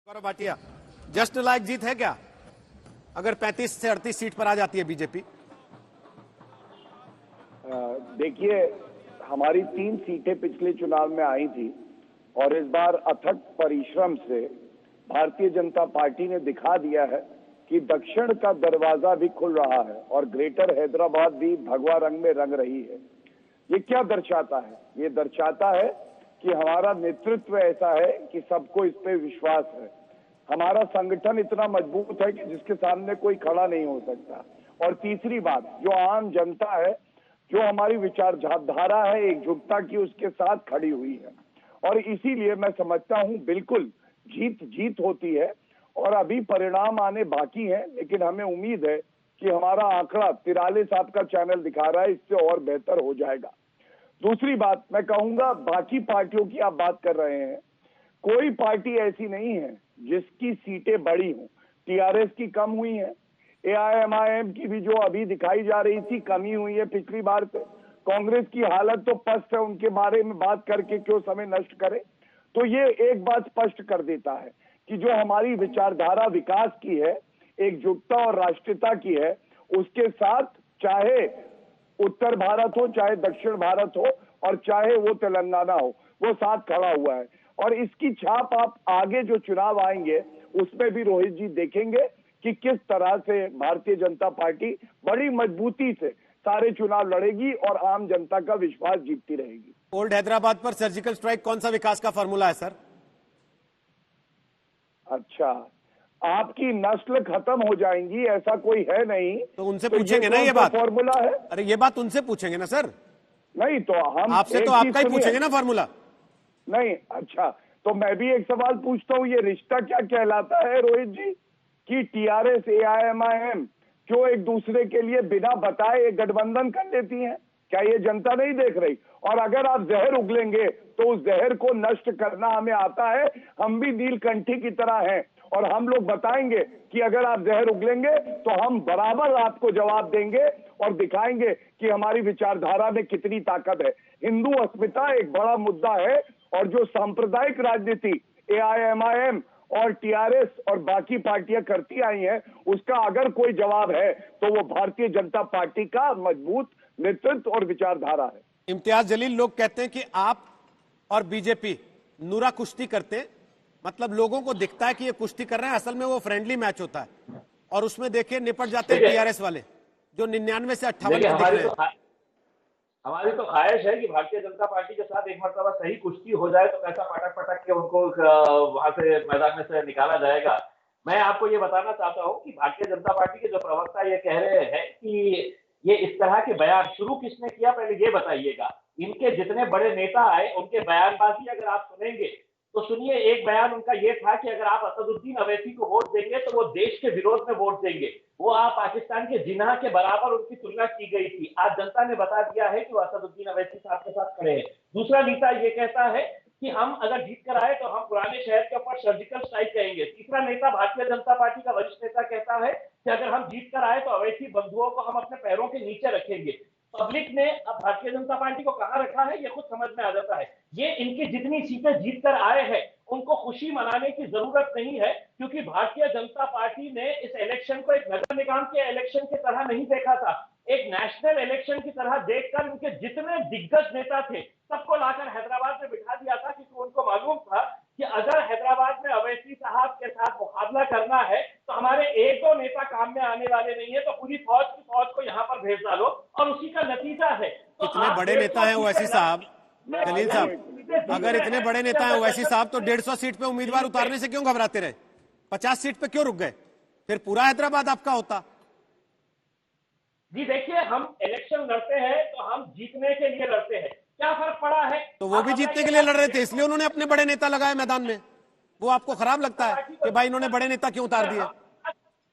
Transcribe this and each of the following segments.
Gaurav Bhatia, just like जीत है क्या अगर 35 से 38 सीट पर आ जाती है बीजेपी? देखिए, हमारी 3 सीटें पिछले चुनाव में आई थी और इस बार अथक परिश्रम से भारतीय जनता पार्टी ने दिखा दिया है कि दक्षिण का दरवाजा भी खुल रहा है और ग्रेटर हैदराबाद भी भगवा रंग में रंग रही है। ये क्या दर्शाता है? ये दर्शाता है कि हमारा नेतृत्व ऐसा है कि सबको इस पे विश्वास है। हमारा संगठन इतना मजबूत है कि जिसके सामने कोई खड़ा नहीं हो सकता। और तीसरी बात, जो आम जनता है, जो हमारी विचारधारा है एकजुटता की, उसके साथ खड़ी हुई है। और इसीलिए मैं समझता हूं बिल्कुल जीत होती है और अभी परिणाम आने बाकी हैं, लेकिन हमें उम्मीद है कि हमारा आंकड़ा 43 आपका चैनल दिखा रहा है, इससे और बेहतर हो जाएगा। दूसरी बात मैं कहूंगा, बाकी पार्टियों की आप बात कर रहे हैं, कोई पार्टी ऐसी नहीं है जिसकी सीटें बड़ी हों। टीआरएस की कम हुई है, एआईएमआईएम की भी जो अभी दिखाई जा रही थी कमी हुई है पिछली बार से। कांग्रेस की हालत तो पस्त है, उनके बारे में बात करके क्यों समय नष्ट करें। तो ये एक बात स्पष्ट कर देता है कि जो हमारी विचारधारा विकास की है, एकजुटता और राष्ट्रीयता की है, उसके साथ चाहे उत्तर भारत हो, चाहे दक्षिण भारत हो और चाहे वो तेलंगाना हो, वो साथ खड़ा हुआ है। और इसकी छाप आप आगे जो चुनाव आएंगे उसमें भी रोहित जी देखेंगे कि किस तरह से भारतीय जनता पार्टी बड़ी मजबूती से सारे चुनाव लड़ेगी और आम जनता का विश्वास जीतती रहेगी। ओल्ड हैदराबाद पर सर्जिकल स्ट्राइक कौन सा विकास का फॉर्मूला है सर? अच्छा, आपकी नस्ल खत्म हो जाएंगी ऐसा कोई है नहीं, तो उनसे पूछेंगे ना ये बात फॉर्मूला है। अरे ये बात उनसे पूछेंगे ना सर। नहीं तो हम आपसे तो आपका ही पूछेंगे ना फॉर्मूला। नहीं, अच्छा तो मैं भी एक सवाल पूछता हूँ, ये रिश्ता क्या कहलाता है रोहित जी कि टीआरएस एआईएमआईएम क्यों एक दूसरे के लिए बिना बताए एक गठबंधन कर लेती हैं? क्या ये जनता नहीं देख रही? और अगर आप जहर उगलेंगे तो उस जहर को नष्ट करना हमें आता है। हम भी नीलकंठी की तरह हैं और हम लोग बताएंगे कि अगर आप जहर उगलेंगे तो हम बराबर आपको जवाब देंगे और दिखाएंगे कि हमारी विचारधारा में कितनी ताकत है। हिंदू अस्मिता एक बड़ा मुद्दा है और जो सांप्रदायिक राजनीति एआईएमआईएम और टीआरएस और बाकी पार्टियां करती आई हैं, उसका अगर कोई जवाब है तो वो भारतीय जनता पार्टी का मजबूत नेतृत्व और विचारधारा है। इम्तियाज जलील, लोग कहते हैं कि आप और बीजेपी नूरा कुश्ती करते हैं, मतलब लोगों को दिखता है कि ये कुश्ती कर रहे हैं, असल में वो फ्रेंडली मैच होता है और उसमें देखिए निपट जाते हैं टीआरएस वाले जो 99 से 58 हमारी तो ख्वाहिश है कि भारतीय जनता पार्टी के साथ एक मरतबा सही कुश्ती हो जाए तो कैसा पटक पटक के उनको वहां से मैदान में से निकाला जाएगा। मैं आपको ये बताना चाहता हूं कि भारतीय जनता पार्टी के जो प्रवक्ता ये कह रहे हैं कि ये इस तरह के बयान शुरू किसने किया, पहले ये बताइएगा। इनके जितने बड़े नेता आए उनके बयानबाजी अगर आप सुनेंगे तो सुनिए, एक बयान उनका ये था कि अगर आप असदुद्दीन अवैसी को वोट देंगे तो वो देश के विरोध में वोट देंगे। वो आप पाकिस्तान के जिन्ना के बराबर उनकी तुलना की गई थी। आज जनता ने बता दिया है कि वो असदुद्दीन अवैसी साहब के साथ खड़े हैं। दूसरा नेता ये कहता है कि हम अगर जीत कर आए तो हम पुराने शहर के ऊपर सर्जिकल स्ट्राइक करेंगे। तीसरा नेता भारतीय जनता पार्टी का वरिष्ठ नेता कहता है कि अगर हम जीत कर आए तो अवैसी बंधुओं को हम अपने पैरों के नीचे रखेंगे। पब्लिक ने अब भारतीय जनता पार्टी को कहां रखा है ये खुद समझ में आ जाता है। ये इनकी जितनी सीटें जीत कर आए हैं उनको खुशी मनाने की जरूरत नहीं है, क्योंकि भारतीय जनता पार्टी ने इस इलेक्शन को एक नगर निगम के इलेक्शन की तरह नहीं देखा था, एक नेशनल इलेक्शन की तरह देखकर उनके जितने दिग्गज नेता थे सबको लाकर हैदराबाद में बिठा दिया था, क्योंकि उनको मालूम था कि अगर हैदराबाद में अवैसी साहब के साथ मुकाबला करना है तो हमारे एक दो नेता काम में आने वाले नहीं है, तो पूरी फौज की फौज को यहाँ पर भेज डालो और उसी का नतीजा है। तो इतने बड़े नेता हैं ओवैसी साहब, जलील साहब, अगर इतने बड़े नेता हैं ओवैसी साहब तो 150 सीट पे उम्मीदवार उतारने से क्यों घबराते रहे? 50 सीट पे क्यों रुक गए? फिर पूरा हैदराबाद आपका होता। जी देखिए, हम इलेक्शन लड़ते हैं तो हम जीतने के लिए लड़ते हैं, क्या फर्क पड़ा है? तो वो भी जीतने के लिए लड़ रहे थे, इसलिए उन्होंने अपने बड़े नेता लगाए मैदान में। वो आपको खराब लगता है कि भाई इन्होंने बड़े नेता क्यों उतार दिए?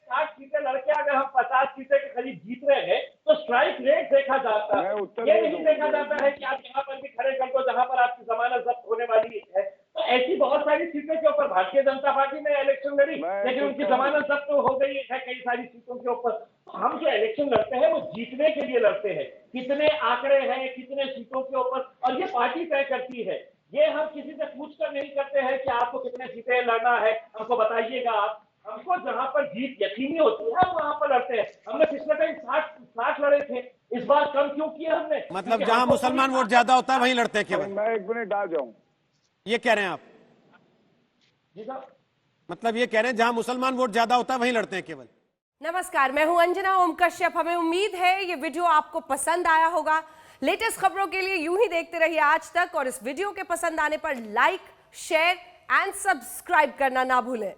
60 सीटें लड़के अगर हम 50 सीटें के करीब जीत रहे हैं तो स्ट्राइक रेट देखा जाता है, ये नहीं देखा जाता है कि आप यहाँ पर भी खड़े कर दो जहां पर आपकी जमानत जब्त होने वाली है। तो ऐसी बहुत सारी सीटें के ऊपर भारतीय जनता पार्टी ने इलेक्शन लड़ी, लेकिन उनकी जमानत जब्त हो गई है कई सारी सीटों के ऊपर। हम जो इलेक्शन लड़ते हैं वो जीतने के लिए लड़ते हैं। कितने आंकड़े हैं, कितने सीटों के ऊपर, और ये पार्टी तय करती है, ये हम किसी से पूछ पूछकर नहीं करते हैं कि आपको कितने सीटें लड़ना है, हमको बताइएगा आप। हमको जहां पर जीत यकीनी होती है हम वहां पर लड़ते हैं। हमने पिछले टाइम 60 लड़े थे, इस बार कम क्यों किया हमने? मतलब जहां मुसलमान वोट ज्यादा होता है वहीं लड़ते हैं केवल। मैं 1 मिनट आ जाऊं। ये कह रहे हैं आप? जी साहब, मतलब ये कह रहे हैं जहां मुसलमान वोट ज्यादा होता है वहीं लड़ते हैं केवल। नमस्कार, मैं हूं अंजना ओम कश्यप। हमें उम्मीद है ये वीडियो आपको पसंद आया होगा। लेटेस्ट खबरों के लिए यूं ही देखते रहिए आज तक, और इस वीडियो के पसंद आने पर लाइक, शेयर एंड सब्सक्राइब करना ना भूलें।